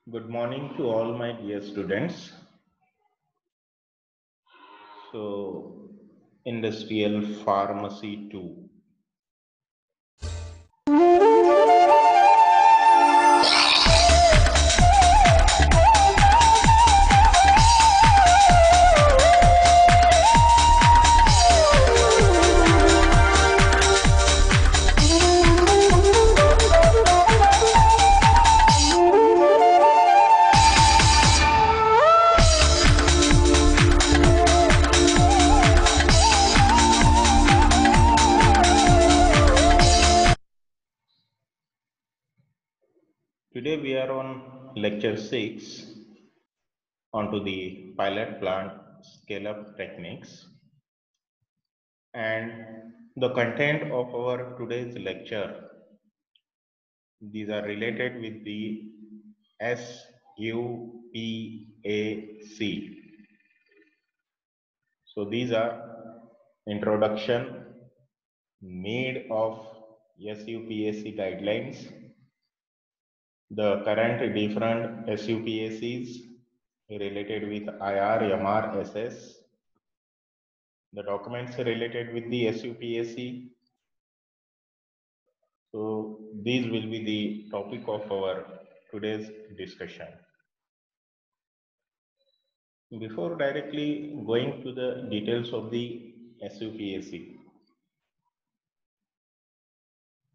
Good morning to all my dear students. So, Industrial Pharmacy 2. Today we are on lecture 6 onto the pilot plant scale-up techniques, and the content of our today's lecture, these are related with the SUPAC. So these are introduction made of SUPAC guidelines, the current different SUPACs related with IR, MR, SS, the documents related with the SUPAC. So these will be the topic of our today's discussion. Before directly going to the details of the SUPAC,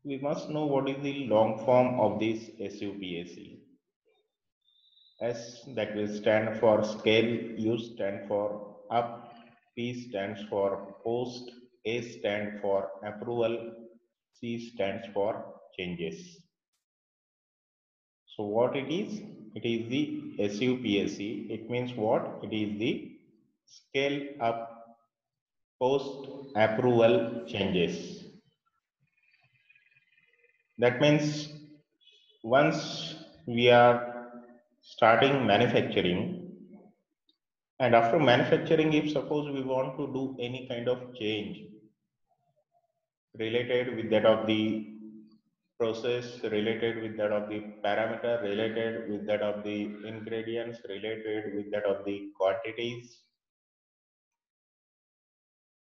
we must know what is the long form of this SUPAC. S that will stand for scale, U stand for up, P stands for post, A stand for approval, C stands for changes. So what it is? It is the SUPAC. It means what? It is the scale up post approval changes. That means once we are starting manufacturing, and after manufacturing, if suppose we want to do any kind of change related with that of the process, related with that of the parameter, related with that of the ingredients, related with that of the quantities.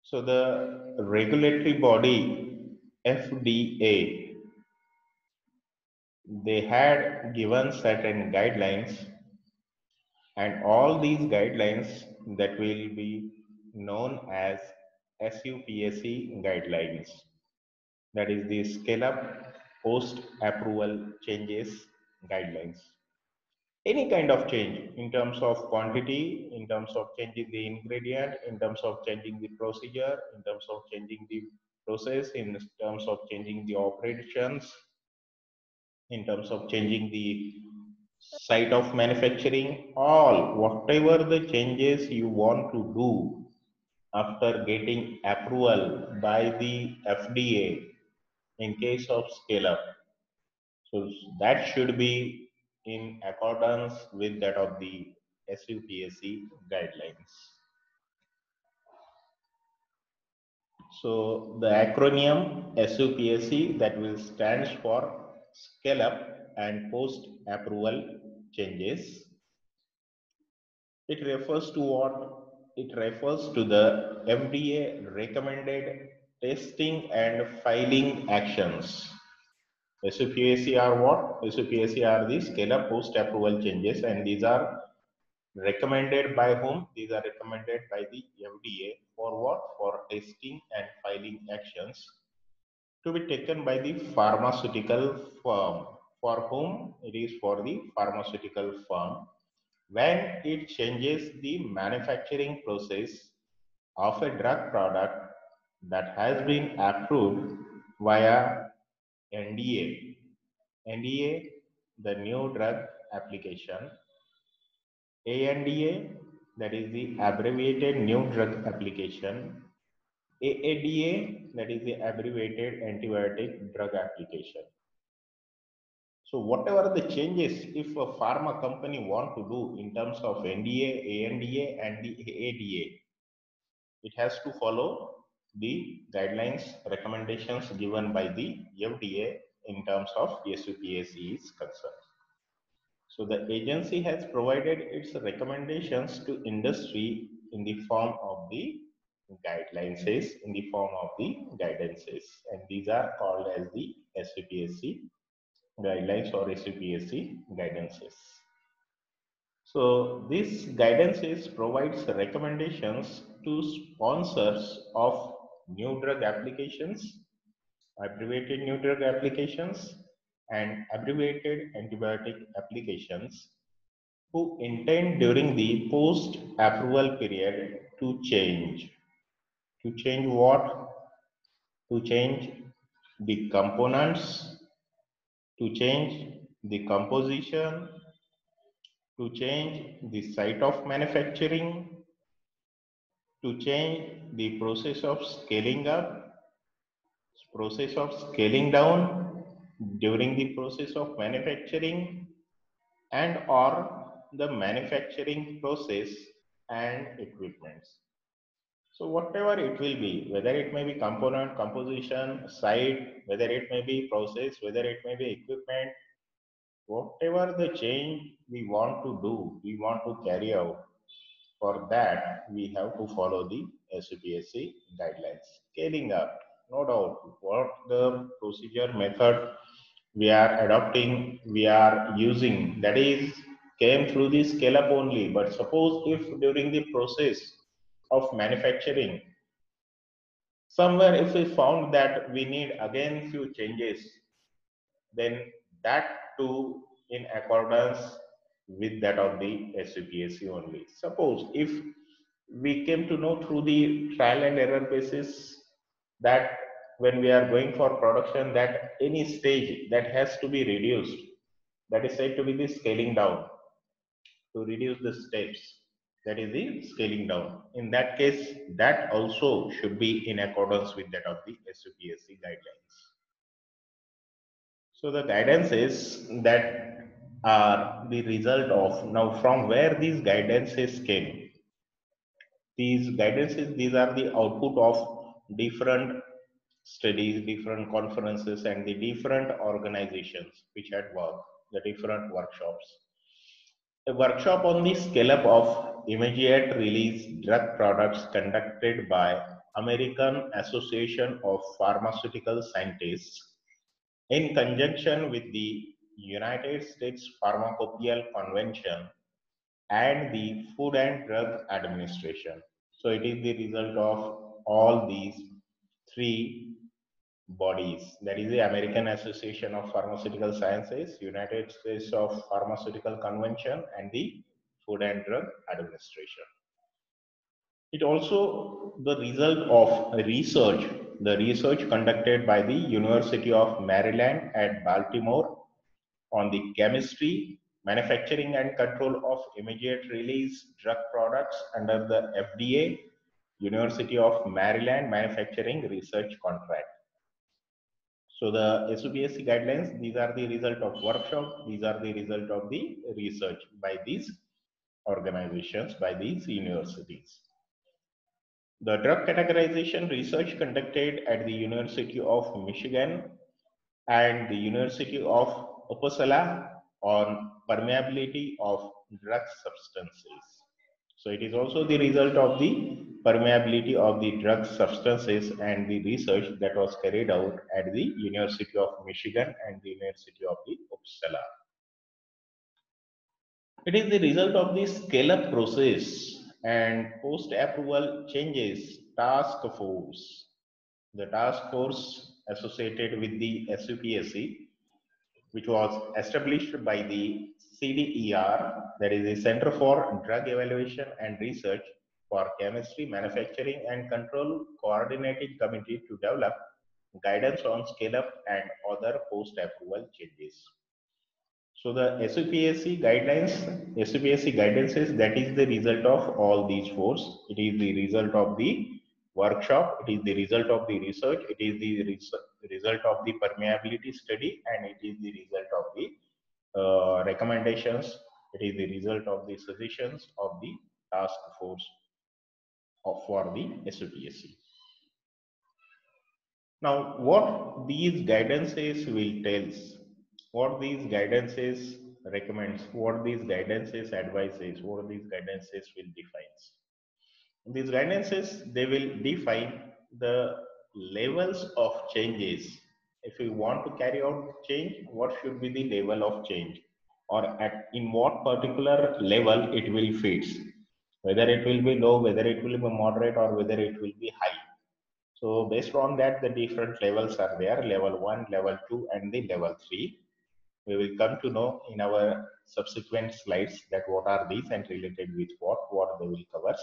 So the regulatory body FDA, they had given certain guidelines, and all these guidelines that will be known as SUPAC guidelines. That is the scale up post approval changes guidelines. Any kind of change in terms of quantity, in terms of changing the ingredient, in terms of changing the procedure, in terms of changing the process, in terms of changing the operations, in terms of changing the site of manufacturing, all whatever the changes you want to do after getting approval by the FDA in case of scale up. So that should be in accordance with that of the SUPAC guidelines. So the acronym SUPAC, that will stands for scale up and post approval changes. It refers to what? It refers to the FDA recommended testing and filing actions. SUPAC are what? SUPAC are the scale-up post-approval changes, and these are recommended by whom? These are recommended by the FDA for what? For testing and filing actions to be taken by the pharmaceutical firm. For whom? It is for the pharmaceutical firm when it changes the manufacturing process of a drug product that has been approved via NDA. NDA, the new drug application. ANDA, that is the abbreviated new drug application. AADA, that is the abbreviated antibiotic drug application. So whatever the changes, if a pharma company want to do in terms of NDA, ANDA, and the AADA, it has to follow the guidelines, recommendations given by the FDA in terms of SUPAC is concerned. So the agency has provided its recommendations to industry in the form of the guidelines, in the form of the guidances, and these are called as the SUPSC guidelines or SUPSC guidances. So this guidances provides recommendations to sponsors of new drug applications, abbreviated new drug applications, and abbreviated antibiotic applications who intend during the post-approval period to change. To change what? To change the components, to change the composition, to change the site of manufacturing, to change the process of scaling up, process of scaling down during the process of manufacturing, and or the manufacturing process and equipments. So whatever it will be, whether it may be component, composition, site, whether it may be process, whether it may be equipment, whatever the change we want to do, we want to carry out, for that we have to follow the SUPSC guidelines. Scaling up, no doubt, what the procedure method we are adopting, we are using, that is came through the scale up only. But suppose if during the process of manufacturing, somewhere if we found that we need again few changes, then that too in accordance with that of the SUPSC only. Suppose if we came to know through the trial and error basis that when we are going for production, that any stage that has to be reduced, that is said to be the scaling down, to reduce the steps, that is the scaling down. In that case, that also should be in accordance with that of the SUPSC guidelines. So the guidances that are the result of, now from where these guidances came, these guidances, these are the output of different studies, different conferences, and the different organizations which had worked, the different workshops. A workshop on the scale-up of immediate release drug products conducted by American Association of Pharmaceutical Scientists in conjunction with the United States Pharmacopoeia Convention and the Food and Drug Administration. So it is the result of all these three bodies, that is the American Association of Pharmaceutical Sciences, United States of Pharmaceutical Convention, and the Food and Drug Administration. It also the result of research, the research conducted by the University of Maryland at Baltimore on the chemistry, manufacturing and control of immediate release drug products under the FDA, University of Maryland Manufacturing Research Contract. So the SUPSC guidelines, these are the result of workshop, these are the result of the research by these organizations, by these universities. The drug categorization research conducted at the University of Michigan and the University of Uppsala on permeability of drug substances. So it is also the result of the permeability of the drug substances and the research that was carried out at the University of Michigan and the University of the Uppsala. It is the result of the scale-up process and post-approval changes task force. The task force associated with the SUPSC, which was established by the CDER, that is the Center for Drug Evaluation and Research for Chemistry, Manufacturing and Control Coordinating Committee, to develop guidance on scale-up and other post-approval changes. So the SUPSC guidelines, SUPSC guidances, that is the result of all these fours. It is the result of the workshop, it is the result of the research, it is the result of the permeability study, and it is the result of the recommendations. It is the result of the suggestions of the task force for the SUPSC. Now, what these guidances will tell, what these guidances recommends, what these guidances advises, what these guidances will define. These guidances, they will define the levels of changes. If we want to carry out change, what should be the level of change, or at in what particular level it will fit, whether it will be low, whether it will be moderate, or whether it will be high. So based on that, the different levels are there: level 1, level 2, and the level 3. We will come to know in our subsequent slides that what are these and related with what they will cover.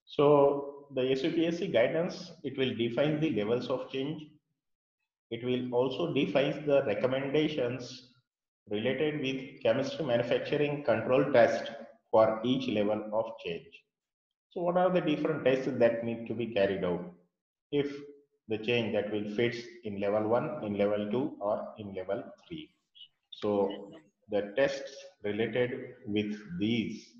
So the SUPSC guidance, it will define the levels of change. It will also define the recommendations related with chemistry manufacturing control test for each level of change. So what are the different tests that need to be carried out if the change that will fit in level 1, in level 2, or in level 3? So the tests related with these,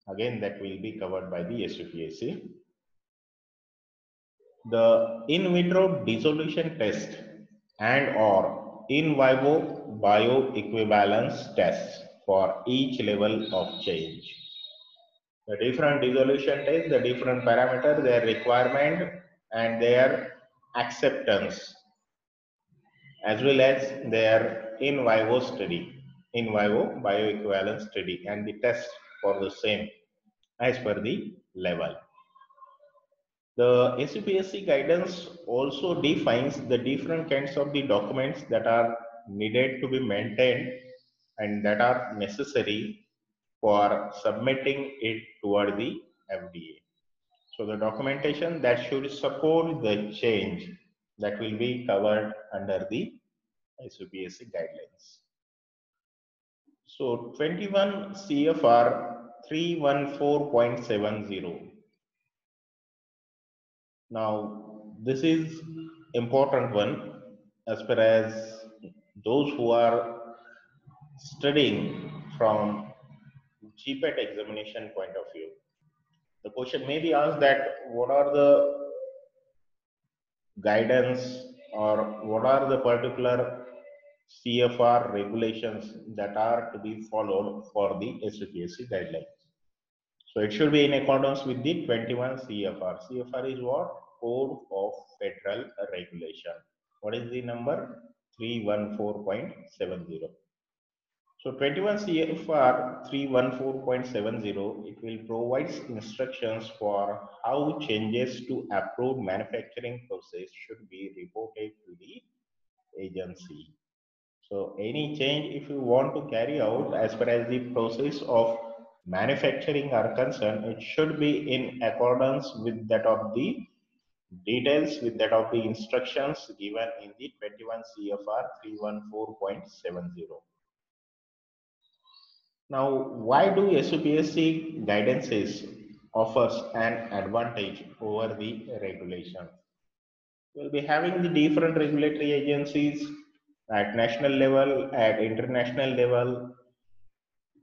again, that will be covered by the SUPSC. The in vitro dissolution test and or in vivo bioequivalence tests for each level of change. The different dissolution tests, the different parameters, their requirement and their acceptance, as well as their in vivo study, in vivo bioequivalence study, and the test for the same as per the level. The SUPSC guidance also defines the different kinds of the documents that are needed to be maintained and that are necessary for submitting it toward the FDA. So the documentation that should support the change, that will be covered under the SUPSC guidelines. So 21 CFR 314.70. Now, this is important one as far as those who are studying from GPAT examination point of view. The question may be asked that what are the guidance or what are the particular CFR regulations that are to be followed for the SUPSC guidelines. So it should be in accordance with the 21 CFR. CFR is what? Code of Federal Regulation. What is the number? 314.70. So 21 CFR 314.70, it will provide instructions for how changes to approved manufacturing process should be reported to the agency. So any change if you want to carry out as far as the process of manufacturing are concerned, it should be in accordance with that of the details, with that of the instructions given in the 21 CFR 314.70. Now, why do SUPSC guidances offers an advantage over the regulation? We'll be having the different regulatory agencies at national level, at international level.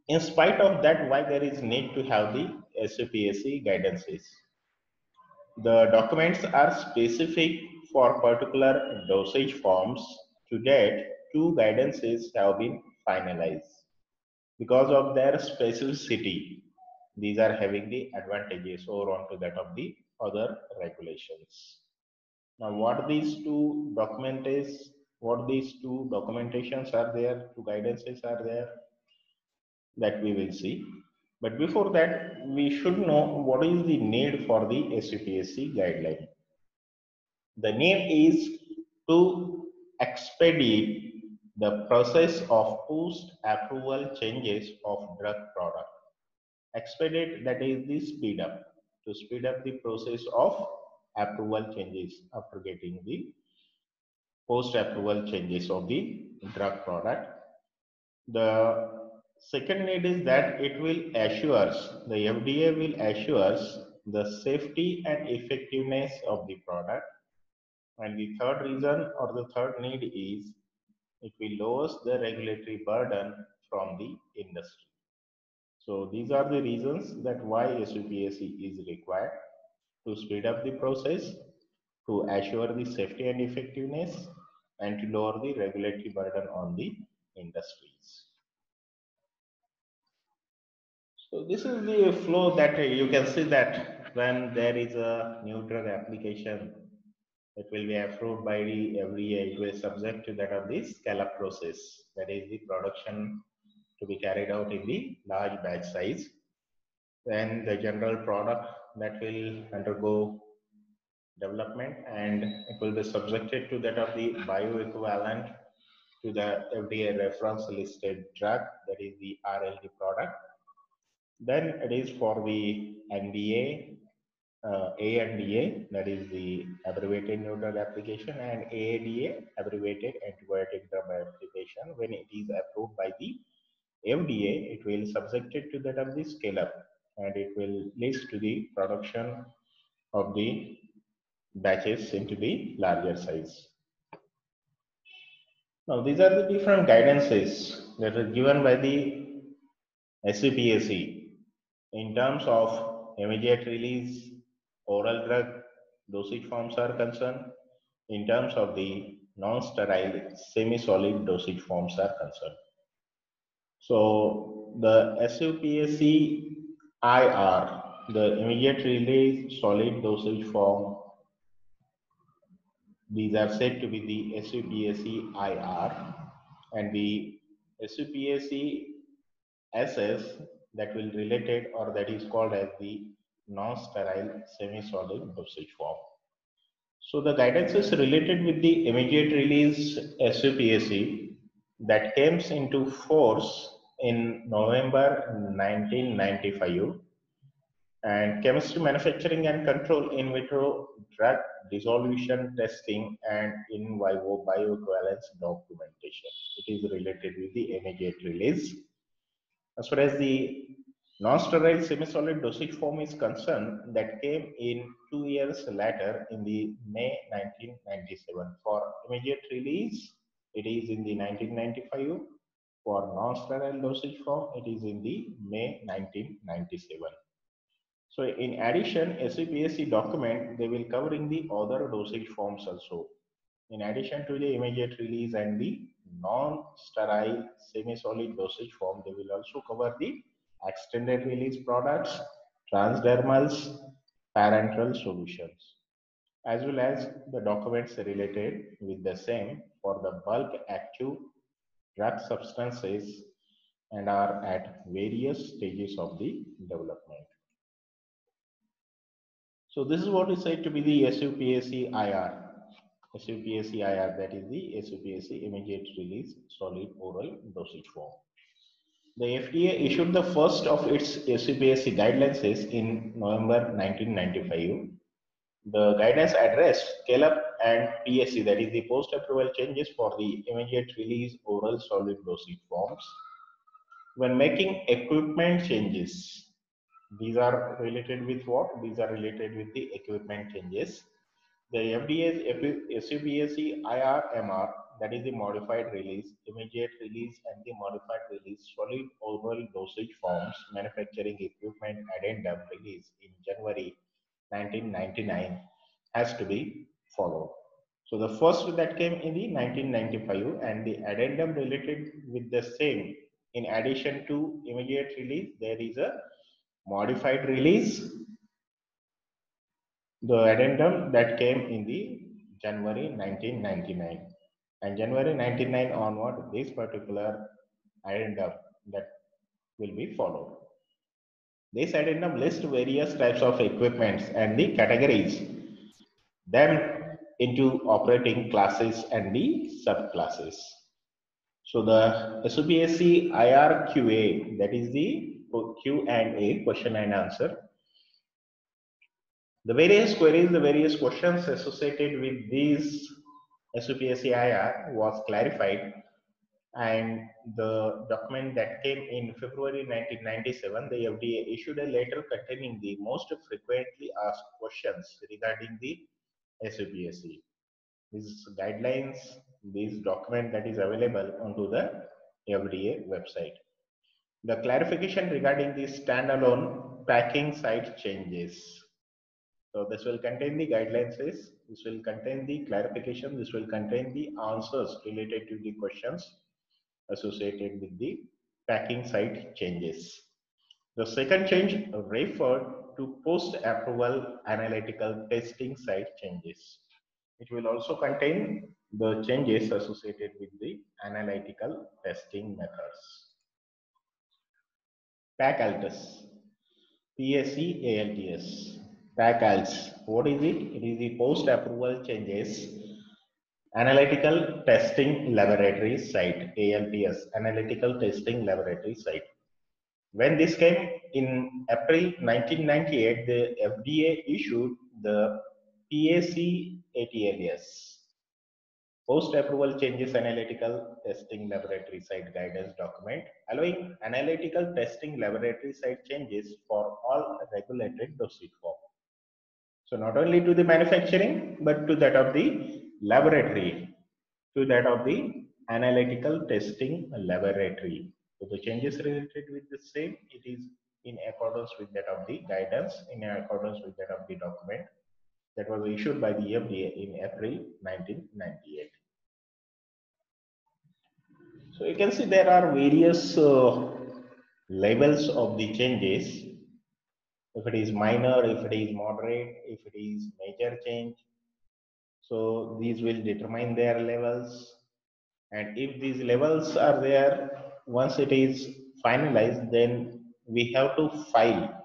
In spite of that, why there is need to have the SUPSC guidances? The documents are specific for particular dosage forms. To date, two guidances have been finalized. Because of their specificity, these are having the advantages over onto that of the other regulations. Now, what these two documentations are there, two guidances are there, that we will see. But before that, we should know what is the need for the SUPSC guideline. The need is to expedite the process of post-approval changes of drug product. Expedite, that is the speed up, to speed up the process of approval changes after getting the post-approval changes of the drug product. The second need is that it will assures, the FDA will assures the safety and effectiveness of the product. And the third reason or the third need is it will lowers the regulatory burden from the industry. So these are the reasons that why SUPSC is required: to speed up the process, to assure the safety and effectiveness, and to lower the regulatory burden on the industries. So this is the flow that you can see that when there is a new drug application, it will be approved by the FDA. It will subject to that of the scale-up process. That is the production to be carried out in the large batch size. Then the general product that will undergo development and it will be subjected to that of the bioequivalent to the FDA reference listed drug, that is the RLD product. Then it is for the NDA, ANDA, that is the abbreviated new drug application, and AADA, abbreviated antibiotic drug application. When it is approved by the FDA, it will subjected to that of the scale up and it will lead to the production of the batches into the larger size. Now, these are the different guidances that are given by the SUPAC in terms of immediate release, oral drug dosage forms are concerned, in terms of the non-sterile semi-solid dosage forms are concerned. So the SUPAC IR, the immediate release solid dosage form, these are said to be the SUPAC IR, and the SUPAC SS that will related or that is called as the non-sterile semi-solid dosage form. So the guidance is related with the immediate release SUPAC that came into force in November 1995, and chemistry manufacturing and control in vitro drug dissolution testing and in vivo bioequivalence documentation. It is related with the immediate release. As far as the non-sterile semi-solid dosage form is concerned, that came in 2 years later in the May 1997. For immediate release, it is in the 1995. For non-sterile dosage form, it is in the May 1997. So in addition, SUPAC document, they will cover in the other dosage forms also. In addition to the immediate release and the non-sterile semi-solid dosage form, they will also cover the extended release products, transdermals, parenteral solutions, as well as the documents related with the same for the bulk active drug substances and are at various stages of the development. So this is what is said to be the SUPAC IR. SUPAC IR, that is the SUPAC immediate release solid oral dosage form. The FDA issued the first of its SUPAC guidelines in November 1995. The guidance addressed scale up and PSC, that is the post approval changes for the immediate release oral solid dosage forms. When making equipment changes, these are related with what? These are related with the equipment changes. The FDA's SUPAC IRMR, that is the modified release, immediate release, and the modified release solid oral dosage forms manufacturing equipment addendum release in January 1999 has to be followed. So the first that came in the 1995 and the addendum related with the same. In addition to immediate release, there is a modified release, the addendum that came in the January 1999, and January 1999 onward, this particular addendum that will be followed. This addendum lists various types of equipments and the categories them into operating classes and the subclasses. So the SUPAC IRQA, that is the Q&A, question and answer. The various queries, the various questions associated with these SUPAC IR was clarified, and the document that came in February 1997, the FDA issued a letter containing the most frequently asked questions regarding the SUPAC. These guidelines, this document that is available onto the FDA website. The clarification regarding the standalone packing site changes. So this will contain the guidelines, this will contain the clarification, this will contain the answers related to the questions associated with the packing site changes. The second change referred to post-approval analytical testing site changes. It will also contain the changes associated with the analytical testing methods. PAC-ALTS, PSE-ALTS. PAC-ALTS, what is it? It is the post-approval changes Analytical Testing Laboratory Site, ALTS, Analytical Testing Laboratory Site. When this came in April 1998, the FDA issued the PAC-ATLS, Post-Approval Changes Analytical Testing Laboratory Site Guidance document, allowing analytical testing laboratory site changes for all regulated dosage forms. So not only to the manufacturing, but to that of the laboratory, to that of the analytical testing laboratory. So the changes related with the same, it is in accordance with that of the guidance, in accordance with that of the document that was issued by the FDA in April 1998. So you can see there are various levels of the changes. If it is minor, if it is moderate, if it is major change. So these will determine their levels. And if these levels are there, once it is finalized, then we have to file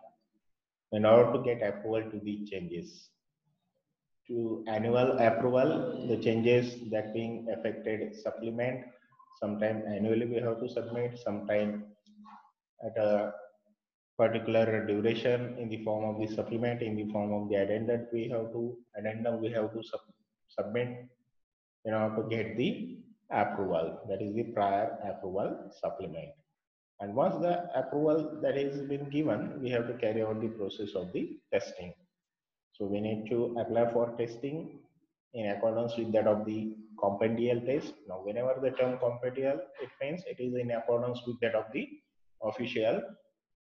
in order to get approval to the changes. To annual approval, the changes that being affected supplement. Sometime annually we have to submit, sometime at a particular duration in the form of the supplement, in the form of the addendum we have to submit in order to get the approval, that is the prior approval supplement. And once the approval that has been given, we have to carry out the process of the testing. So we need to apply for testing in accordance with that of the compendial test. Now, whenever the term compendial, it means it is in accordance with that of the official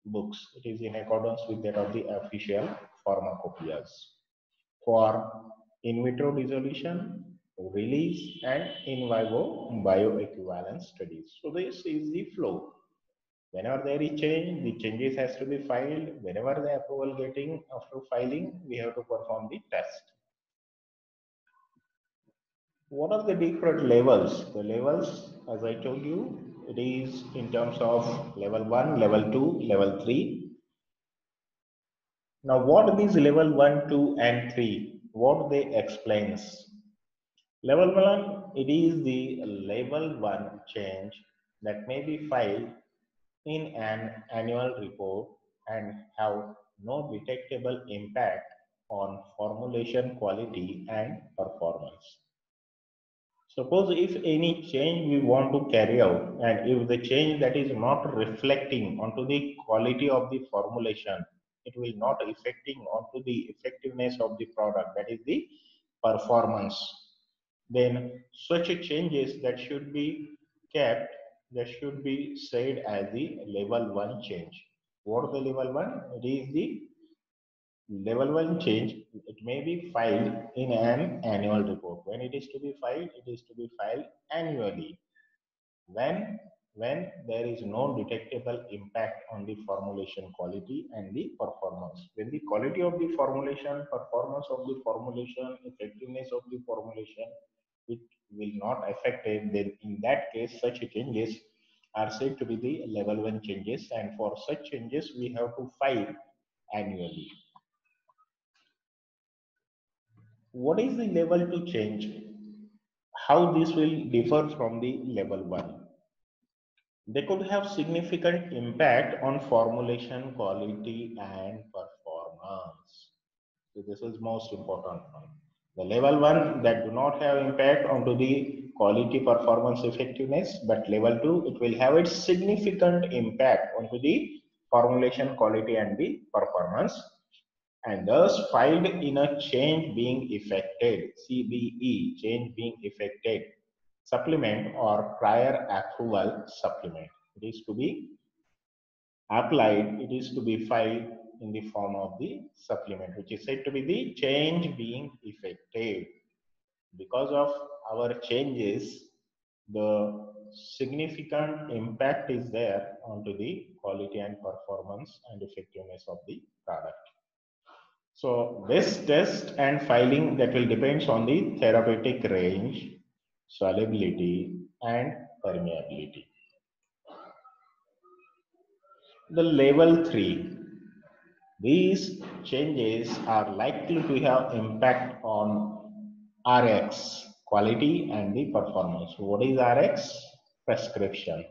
books. It is in accordance with that of the official pharmacopoeias. For in vitro dissolution, release, and in vivo bioequivalence studies. So this is the flow. Whenever there is change, the changes has to be filed. Whenever the approval getting after filing, we have to perform the test. What are the different levels? The levels, as I told you, it is in terms of level 1, level 2, level 3. Now, what these level 1, 2, and 3, what they explains? Level 1, it is the level 1 change that may be filed in an annual report and have no detectable impact on formulation quality and performance. Suppose if any change we want to carry out and if the change that is not reflecting onto the quality of the formulation, it will not affecting onto the effectiveness of the product, that is the performance, then such changes that should be kept, that should be said as the level 1 change. What is the level 1? It is the level 1 change. It may be filed in an annual report. When it is to be filed, it is to be filed annually. When there is no detectable impact on the formulation quality and the performance. When the quality of the formulation, performance of the formulation, effectiveness of the formulation, it will not affect it, then in that case, such changes are said to be the level 1 changes, and for such changes, we have to file annually. What is the level 2 change? How this will differ from the level 1? They could have significant impact on formulation quality and performance. So this is most important one. The level 1 that do not have impact onto the quality, performance, effectiveness, but level 2 it will have its significant impact onto the formulation quality and the performance, and thus filed in a change being effected, CBE, change being effected, supplement or prior approval supplement. It is to be applied, it is to be filed in the form of the supplement, which is said to be the change being effected. Because of our changes, the significant impact is there onto the quality and performance and effectiveness of the product. So this test and filing that will depends on the therapeutic range, solubility and permeability. The level 3. These changes are likely to have impact on Rx, quality and the performance. What is Rx? Prescription.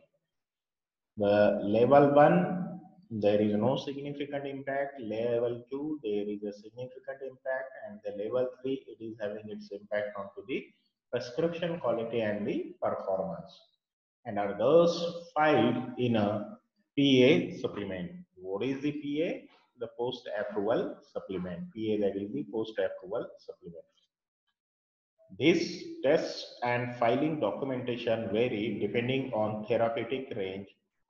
The level 1, there is no significant impact. Level 2, there is a significant impact. And the level 3, it is having its impact onto the prescription quality and the performance. And are those filed in a PA supplement. What is the PA? The post-approval supplement. PA, that is the post-approval supplement. These tests and filing documentation vary depending on therapeutic range,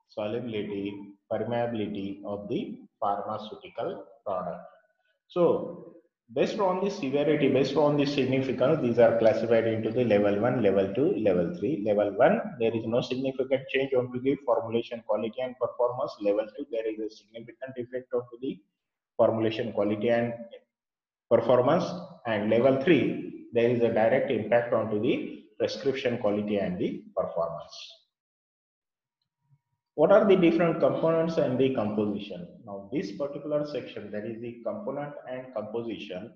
solubility, permeability of the pharmaceutical product. So, based on the severity, based on the significance, these are classified into the level 1, level 2, level 3. Level 1, there is no significant change onto the formulation quality and performance. Level 2, there is a significant effect onto the formulation quality and performance. And level 3, there is a direct impact onto the prescription quality and the performance. What are the different components and the composition? Now, this particular section, that is the component and composition,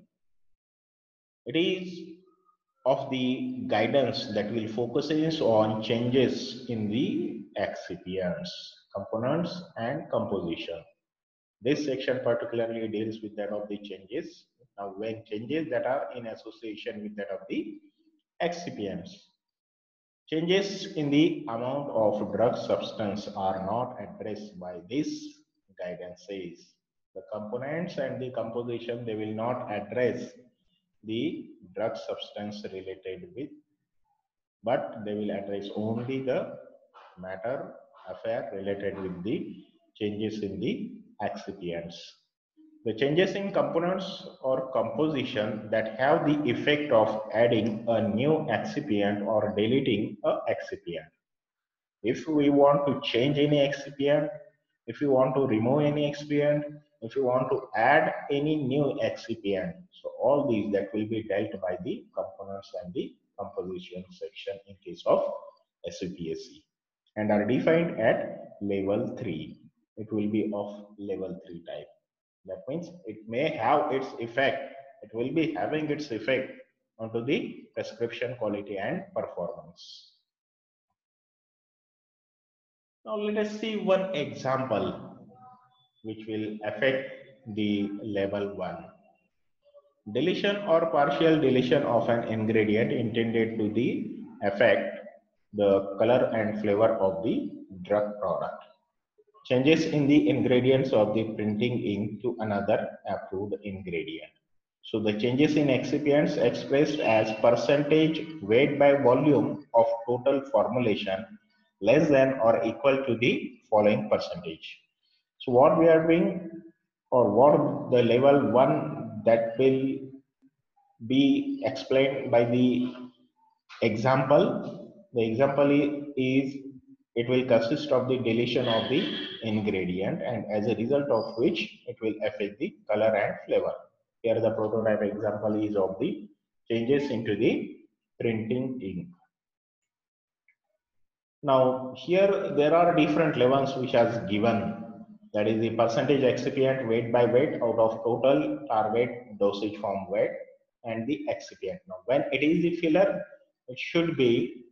it is of the guidance that will focuses on changes in the excipients, components and composition. This section particularly deals with that of the changes. Now, when changes that are in association with that of the excipients. Changes in the amount of drug substance are not addressed by this guidance says. The components and the composition, they will not address the drug substance related with, but they will address only the matter affair related with the changes in the excipients. The changes in components or composition that have the effect of adding a new excipient or deleting a excipient. If we want to change any excipient, if you want to remove any excipient, if you want to add any new excipient, so all these that will be dealt by the components and the composition section in case of SUPSC and are defined at level 3. It will be of level 3 type. That means it may have its effect. It will be having its effect onto the prescription quality and performance. Now let us see one example which will affect the level 1. Deletion or partial deletion of an ingredient intended to affect the color and flavor of the drug product. Changes in the ingredients of the printing ink to another approved ingredient. So the changes in excipients expressed as percentage weight by volume of total formulation less than or equal to the following percentage. So what we are doing, or what the level 1 that will be explained by the example. The example is it will consist of the deletion of the ingredient, and as a result of which it will affect the color and flavor. Here the prototype example is of the changes into the printing ink. Now here there are different levels which has given, that is the percentage excipient weight by weight out of total target dosage form weight and the excipient. Now when it is the filler, it should be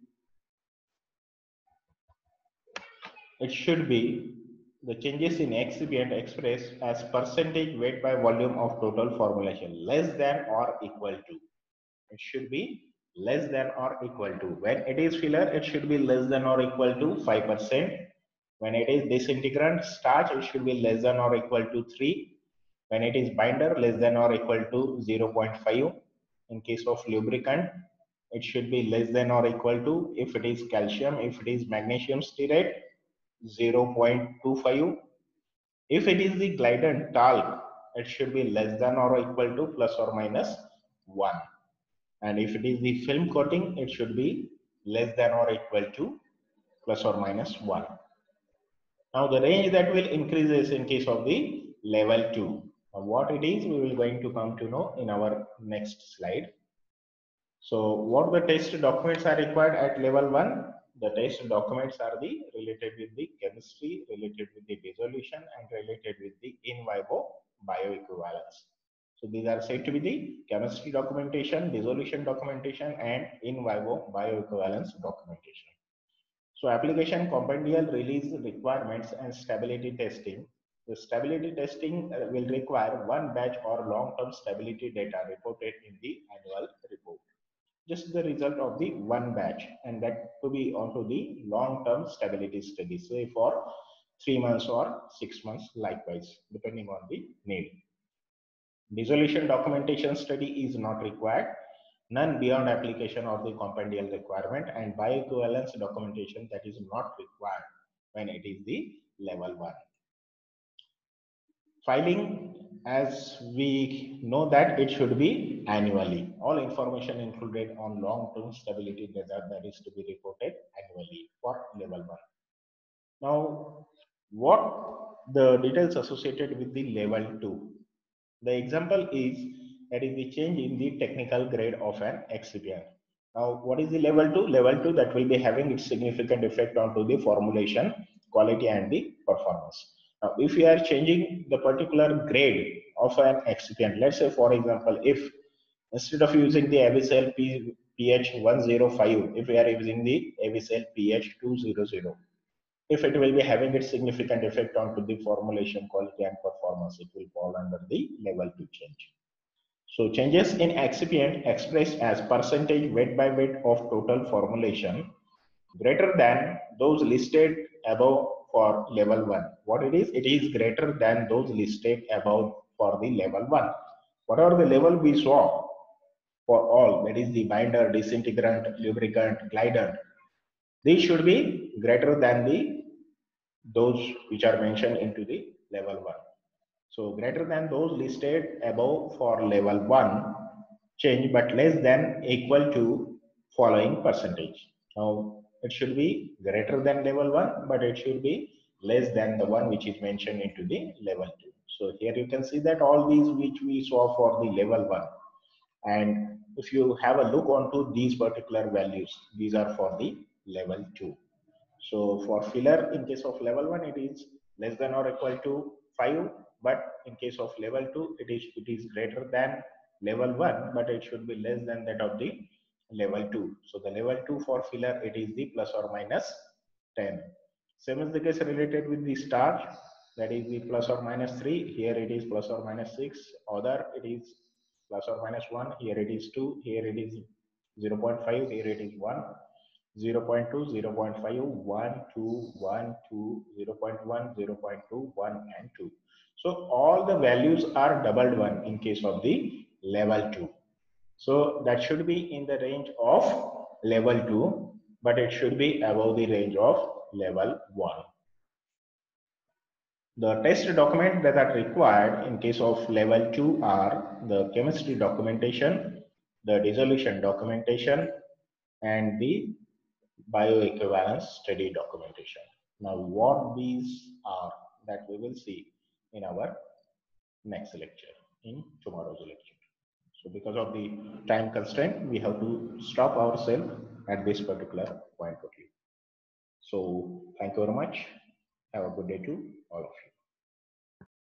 the changes in excipient expressed as percentage weight by volume of total formulation less than or equal to. It should be less than or equal to. When it is filler, it should be less than or equal to 5%. When it is disintegrant starch, it should be less than or equal to 3. When it is binder, less than or equal to 0.5. In case of lubricant, it should be less than or equal to, if it is calcium, if it is magnesium stearate, 0.25. If it is the Glidant talc, it should be less than or equal to plus or minus 1. And if it is the film coating, it should be less than or equal to plus or minus 1. Now the range that will increase is in case of the level 2. Now what it is, we will going to come to know in our next slide. So what the test documents are required at level 1? The test documents are the related with the chemistry, related with the dissolution, and related with the in vivo bioequivalence. So these are said to be the chemistry documentation, dissolution documentation, and in vivo bioequivalence documentation. So application compendial release requirements and stability testing. The stability testing will require one batch or long-term stability data reported in the annual report. Just the result of the one batch, and that to be onto the long-term stability study, say for 3 months or 6 months, likewise, depending on the need. Dissolution documentation study is not required, none beyond application of the compendial requirement, and bioequivalence documentation that is not required when it is the level 1. Filing, as we know that it should be annually. All information included on long-term stability data that is to be reported annually for level 1. Now, what the details associated with the level 2? The example is that is the change in the technical grade of an excipient. Now, what is the level 2? Level 2 that will be having its significant effect onto the formulation, quality, and the performance. Now, if we are changing the particular grade of an excipient, let's say for example, if instead of using the Avicel pH 105, if we are using the Avicel pH 200, if it will be having its significant effect onto the formulation, quality, and performance, it will fall under the level 2 change. So changes in excipient expressed as percentage weight by weight of total formulation greater than those listed above for level 1. What it is? It is greater than those listed above for the level 1. Whatever the level we saw for all, that is the binder, disintegrant, lubricant, glidant, these should be greater than those which are mentioned into the level 1. So greater than those listed above for level 1 change, but less than equal to following percentage. Now it should be greater than level 1, but it should be less than the one which is mentioned into the level 2. So here you can see that all these which we saw for the level 1, and if you have a look onto these particular values, these are for the level 2. So for filler, in case of level 1, it is less than or equal to 5, but in case of level 2, it is greater than level 1, but it should be less than that of the level 2. So the level 2 for filler, it is the plus or minus 10. Same is the case related with the starch, that is the plus or minus 3. Here it is plus or minus 6. Other, it is plus or minus 1. Here it is 2. Here it is 0.5. Here it is 1. 0.2, 0.5, 1, 2, 1, 2, 0.1, 0.2, 1, and 2. So all the values are doubled 1 in case of the level 2. So that should be in the range of level 2, but it should be above the range of level 1. The test document that are required in case of level 2 are the chemistry documentation, the dissolution documentation, and the bioequivalence study documentation. Now, what these are, that we will see in our next lecture, in tomorrow's lecture. So because of the time constraint, we have to stop ourselves at this particular point only. So thank you very much. Have a good day to all of you.